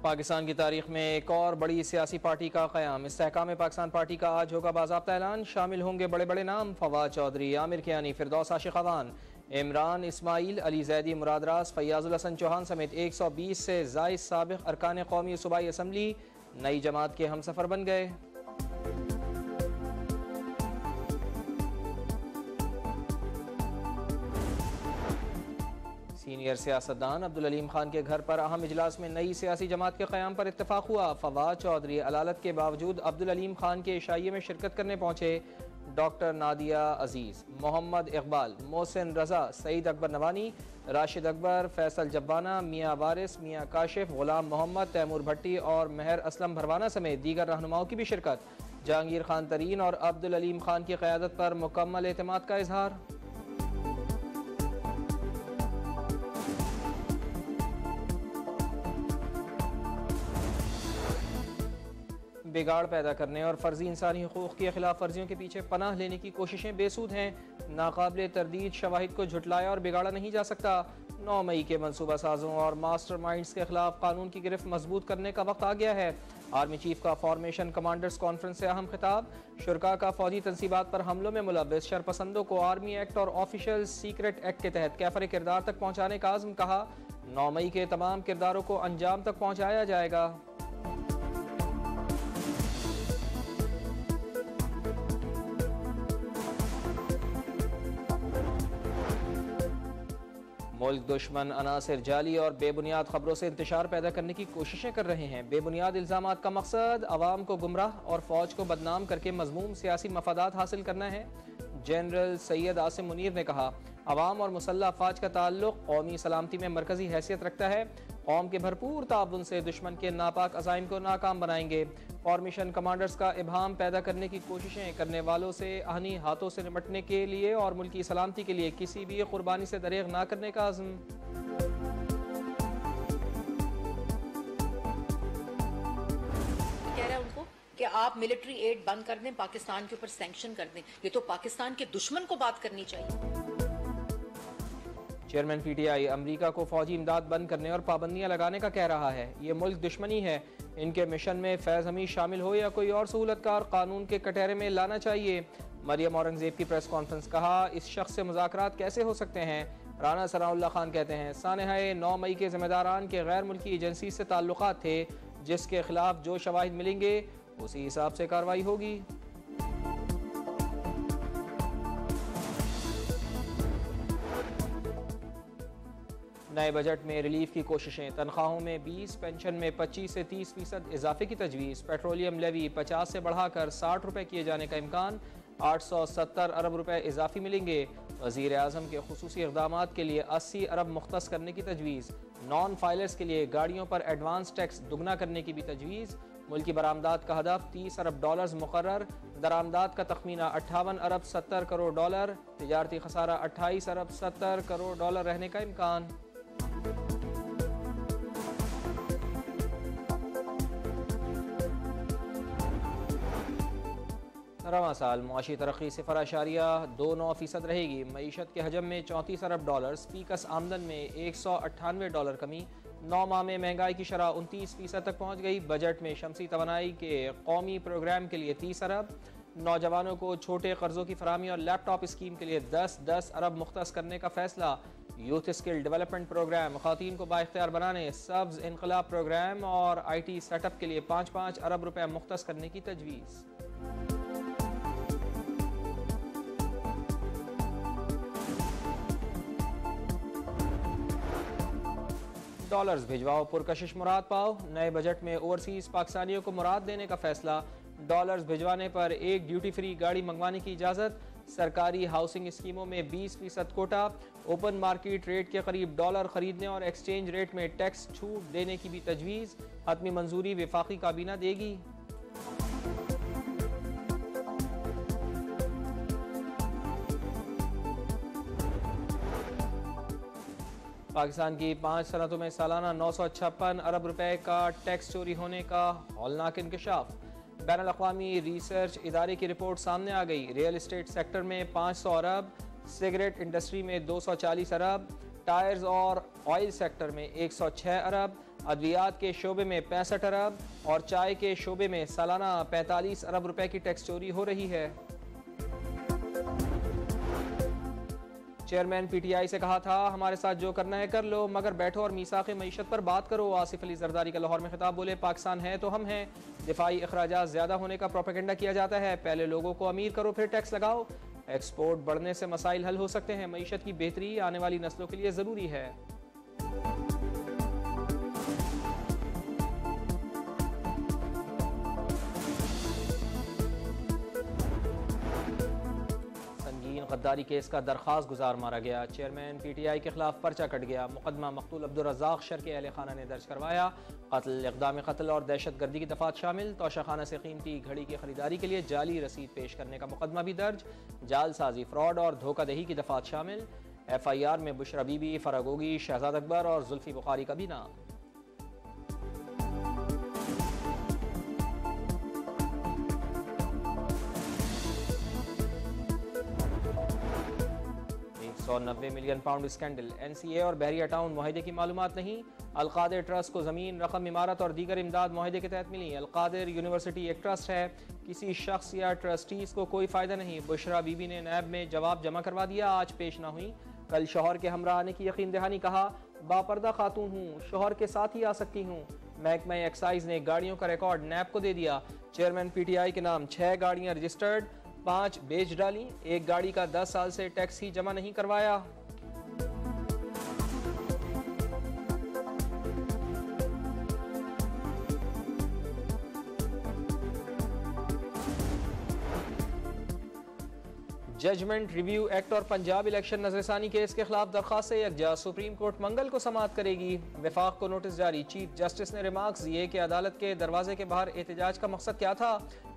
पाकिस्तान की तारीख में एक और बड़ी सियासी पार्टी का क़याम। इस्तेहकाम पाकिस्तान पार्टी का आज होगा बाज़ाब्ता ऐलान। शामिल होंगे बड़े बड़े नाम फवाद चौधरी, आमिर कियानी, फिरदौस आशिक़ अवान, इमरान इस्माइल, अली जैदी, मुराद रास, फैयाजुल हसन चौहान समेत 120 से ज़ायद साबिक़ अरकान कौमी सूबाई असम्बली नई जमात के हमसफ़र बन गए। सीनियर सियासतदान अब्दुल अलीम खान के घर पर अहम इजलास में नई सियासी जमात के क़याम पर इत्तफाक हुआ। फवाद चौधरी अलालत के बावजूद अब्दुल अलीम खान के इशाइये में शिरकत करने पहुंचे। डॉक्टर नादिया अजीज़, मोहम्मद इकबाल, मोहसिन रजा, सईद अकबर नवानी, राशिद अकबर, फैसल जब्बाना, मियाँ वारिस, मियाँ काशिफ, गुलाम मोहम्मद, तैमूर भट्टी और महर असलम भरवाना समेत दीगर रहनुमाओं की भी शिरकत। जहांगीर खान तरीन और अब्दुल अलीम खान की क़यादत पर मुकम्मल एतमाद का इजहार। बिगाड़ पैदा करने और फर्जी इंसानी हुकूक की खिलाफ वर्जियों के पीछे पनाह लेने की कोशिशें बेसूद हैं। नाकाबिले तरदीद शवाहिद को झुटलाया और बिगाड़ा नहीं जा सकता। 9 मई के मनसूबा साजों और मास्टर माइंड्स के खिलाफ कानून की गिरफ्त मजबूत करने का वक्त आ गया है। आर्मी चीफ का फॉर्मेशन कमांडर्स कॉन्फ्रेंस से अहम खिताब। शुरका का फौजी तनसीबात पर हमलों में मुलव्विस शरपसंदों को आर्मी एक्ट और ऑफिशियल सीक्रेट एक्ट के तहत कैफर किरदार तक पहुँचाने का आज़म। कहा 9 मई के तमाम किरदारों को अंजाम तक पहुँचाया जाएगा। मुल्क दुश्मन अनासिर जाली और बेबुनियाद खबरों से इंतशार पैदा करने की कोशिशें कर रहे हैं। बेबुनियाद इल्ज़ामात का मकसद अवाम को गुमराह और फौज को बदनाम करके मज़मूम सियासी मफादात हासिल करना है। जनरल सैयद आसिम मुनीर ने कहा, अवाम और मुसल्लह अफवाज का ताल्लुक कौमी सलामती में मरकजी हैसियत रखता है। कौम के भरपूर ताउन से दुश्मन के नापाक अज़ाइम को नाकाम बनाएंगे। फॉर्मेशन कमांडर्स का इबहाम पैदा करने की कोशिशें करने वालों से आहनी हाथों से निपटने के लिए और मुल्क की सलामती के लिए किसी भी कुर्बानी से दरेग ना करने का आज़म। कह रहा है उनको कि आप मिलिट्री एड बंद कर दें, पाकिस्तान के ऊपर सैंक्शन कर दें। ये तो पाकिस्तान के दुश्मन को बात करनी चाहिए। चेयरमैन पीटीआई अमेरिका को फौजी इमदाद बंद करने और पाबंदियां लगाने का कह रहा है। ये मुल्क दुश्मनी है। इनके मिशन में फैज़ हमीद शामिल हो या कोई और सहूलतकार कानून के कटहरे में लाना चाहिए। मरियम औरंगजेब की प्रेस कॉन्फ्रेंस। कहा, इस शख्स से मुज़ाकरात कैसे हो सकते हैं। राना सनाउल्लाह खान कहते हैं, सानहाए 9 मई के जिम्मेदारान के गैर मुल्की एजेंसी से ताल्लुकात थे, जिसके खिलाफ जो शवाहिद मिलेंगे उसी हिसाब से कार्रवाई होगी। नए बजट में रिलीफ की कोशिशें। तनख्वाहों में 20, पेंशन में 25 से 30% इजाफे की तजवीज़। पेट्रोलियम लेवी 50 से बढ़ाकर 60 रुपये किए जाने का इम्कान। 870 अरब रुपये इजाफी मिलेंगे। वज़ीर आज़म के खुसूसी इक़दामात के लिए 80 अरब मुख्तस करने की तजवीज़। नॉन फाइलर्स के लिए गाड़ियों पर एडवांस टैक्स दुगना करने की भी तजवीज़। मुल्की बरामदात का हदफ $30 अरब मुकर्रर। दरामदात का तखमीना 58 अरब 70 करोड़ डॉलर। तिजारती खसारा 28 अरब 70 करोड़ डॉलर रहने का इम्कान। रवां साल मुआशी तरक्की 0.29% रहेगी। मईशत के हजम में 34 अरब डॉलर। फीकस आमदन में $198 कमी। 9 माह में महंगाई की शरह 29% तक पहुँच गई। बजट में शमसी तवानाई के कौमी प्रोग्राम के लिए 30 अरब। नौजवानों को छोटे कर्जों की फराहमी और लैपटॉप स्कीम के लिए 10-10 अरब मुख्तस करने का फैसला। यूथ स्किल डेवलपमेंट प्रोग्राम, ख़वातीन को बाइख्तियार बनाने, सब्ज़ इनकलाब प्रोग्राम और IT सेटअप के लिए 5-5 अरब रुपये मुख्तस करने की तजवीज़। डॉलर्स भिजवाओ, पुरकशिश मुराद पाओ। नए बजट में ओवरसीज पाकिस्तानियों को मुराद देने का फैसला। डॉलर्स भिजवाने पर एक ड्यूटी फ्री गाड़ी मंगवाने की इजाज़त। सरकारी हाउसिंग स्कीमों में 20% कोटा। ओपन मार्केट रेट के करीब डॉलर खरीदने और एक्सचेंज रेट में टैक्स छूट देने की भी तजवीज़। हतमी मंजूरी वफाकी काबीना देगी। पाकिस्तान की 5 सनतों में सालाना 956 अरब रुपए का टैक्स चोरी होने का हौलनाक इंकशाफ। बैनुल अक़वामी रिसर्च इदारे की रिपोर्ट सामने आ गई। रियल एस्टेट सेक्टर में 500 अरब, सिगरेट इंडस्ट्री में 240 अरब, टायर्स और ऑयल सेक्टर में 106 अरब, अद्वियात के शोबे में 65 अरब और चाय के शोबे में सालाना 45 अरब रुपए की टैक्स चोरी हो रही है। चेयरमैन पीटीआई से कहा था, हमारे साथ जो करना है कर लो, मगर बैठो और मीसाक़ मईशत पर बात करो। आसिफ अली जरदारी का लाहौर में खिताब, बोले पाकिस्तान है तो हम हैं। दिफाई अखराजात ज़्यादा होने का प्रोपेगेंडा किया जाता है। पहले लोगों को अमीर करो फिर टैक्स लगाओ। एक्सपोर्ट बढ़ने से मसाइल हल हो सकते हैं। मईशत की बेहतरी आने वाली नस्लों के लिए ज़रूरी है। गद्दारी केस का दरख्वास्त गुजार मारा गया। चेयरमैन पीटीआई के खिलाफ पर्चा कट गया। मुकदमा मकतूल अब्दुल रज़ाक शर के अहल खाना ने दर्ज करवाया। कत्ल, इक़दाम कत्ल और दहशत गर्दी की दफात शामिल। तोशाखाना से कीमती घड़ी की खरीदारी के लिए जाली रसीद पेश करने का मुकदमा भी दर्ज। जालसाजी, फ्रॉड और धोखादही की दफात शामिल। FIR में बुशरा बीबी, फरागोगी, शहजाद अकबर और जुल्फी बुखारी का भी नाम। £190 मिलियन स्कैंडल। NCA और बहरिया टाउन मुआहदे की मालूमात नहीं। अलकादिर ट्रस्ट को ज़मीन, रकम, इमारत और दीगर इमदाद मुआहदे के तहत मिली। अलकादिर यूनिवर्सिटी एक ट्रस्ट है, किसी शख्स या ट्रस्टीज़ को कोई फ़ायदा नहीं। बुशरा बीबी ने नैब में जवाब जमा करवा दिया, आज पेश ना हुई। कल शौहर के हमरा आने की यकीन दहानी, कहा बापर्दा खातून हूँ, शौहर के साथ ही आ सकती हूँ। महकमा एक्साइज ने गाड़ियों का रिकॉर्ड नैब को दे दिया। चेयरमैन PTI के नाम 6 गाड़ियाँ रजिस्टर्ड, 5 बेच डाली। एक गाड़ी का 10 साल से टैक्स ही जमा नहीं करवाया। जजमेंट रिव्यू एक्ट और पंजाब इलेक्शन नजरसानी केस के खिलाफ दरखास्त से यकजा। सुप्रीम कोर्ट मंगल को समाअत करेगी। वफाक को नोटिस जारी। चीफ जस्टिस ने रिमार्क्स दिए कि अदालत के दरवाजे के बाहर एहतजाज का मकसद क्या था।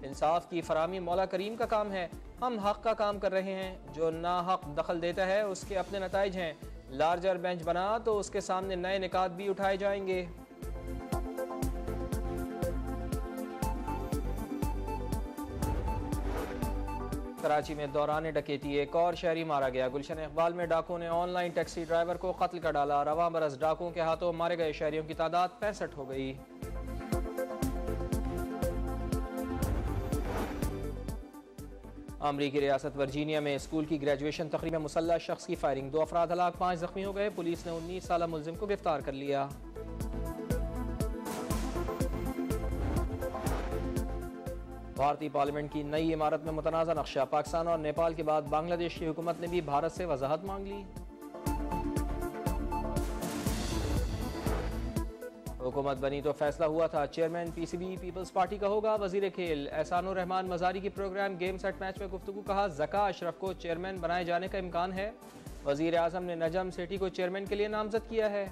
इंसाफ की फरामी मौला करीम का काम है, हम हक का काम कर रहे हैं। जो ना हक दखल देता है उसके अपने नताइज हैं। लार्जर बेंच बना तो उसके सामने नए निकात भी उठाए जाएंगे। कराची में दौरान डकैती, एक और शहरी मारा गया। गुलशन इकबाल में डाकुओं ने ऑनलाइन टैक्सी ड्राइवर को कत्ल कर डाला। रवां बरस डाकुओं के हाथों मारे गए शहरियों की तादाद 65 हो गई। अमरीकी रियासत वर्जीनिया में स्कूल की ग्रेजुएशन तकरीब में मुसल्लह शख्स की फायरिंग, 2 अफराद हलाक, 5 जख्मी हो गए। पुलिस ने 19 साला मुलजिम को गिरफ्तार कर लिया। भारतीय पार्लियामेंट की नई इमारत में मुतनाज़ा नक्शा। पाकिस्तान और नेपाल के बाद बांग्लादेश की हुकूमत ने भी भारत से वजाहत मांग ली। हुकूमत बनी तो फैसला हुआ था, चेयरमैन PCB पीपल्स पार्टी का होगा वजीर खेल। एहसानुर रहमान मजारी की प्रोग्राम गेम सेट मैच में गुफ्तगू, कहा ज़का अशरफ को चेयरमैन बनाए जाने का इम्कान है। वजीर आज़म ने नजम सेठी को चेयरमैन के लिए नामजद किया है।